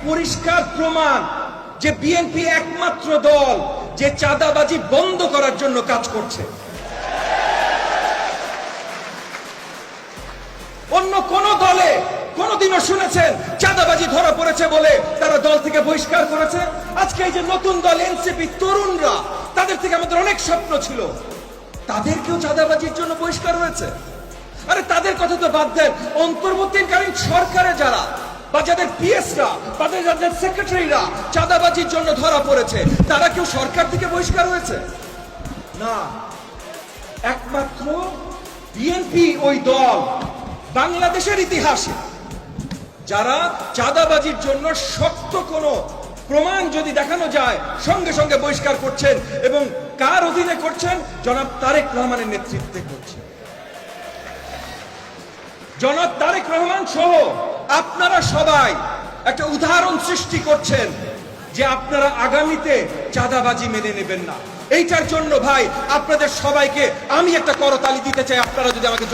পরিষ্কার প্রমাণ যে বিএনপি একমাত্র দল যে চাঁদাবাজি বন্ধ করার জন্য কাজ করছে। অন্য কোন দলে কোনদিনও শুনেছেন চাঁদাবাজি ধরা পড়েছে বলে তারা দল থেকে বহিষ্কার করেছে? আজকে এই যে নতুন দল এনসিপি, তরুণরা, তাদের থেকে আমাদের অনেক স্বপ্ন ছিল, তাদেরকেও চাঁদাবাজির জন্য বহিষ্কার হয়েছে। আরে তাদের কথা তো বাদ দেন, অন্তর্বর্তীকালীন সরকারে যারা বা যাদের পিএসরা বা যাদের সেক্রেটারিরা চাঁদাবাজির জন্য ধরা পড়েছে, তারা কেউ সরকার থেকে বহিষ্কার হয়েছে? না, একমাত্র বিএনপি ওই দল বাংলাদেশের ইতিহাসে যারা চাঁদাবাজির জন্য শক্ত কোনো প্রমাণ যদি দেখানো যায় সঙ্গে সঙ্গে বহিষ্কার করছেন, এবং কার অধীনে করছেন? জনাব তারেক রহমানের নেতৃত্বে করছেন। জনাব তারেক রহমান সহ আপনারা সবাই একটা উদাহরণ সৃষ্টি করছেন যে আপনারা আগামীতে চাঁদাবাজি মেনে নেবেন না। এইটার জন্য ভাই আপনাদের সবাইকে আমি একটা করতালি দিতে চাই, আপনারা যদি আমাকে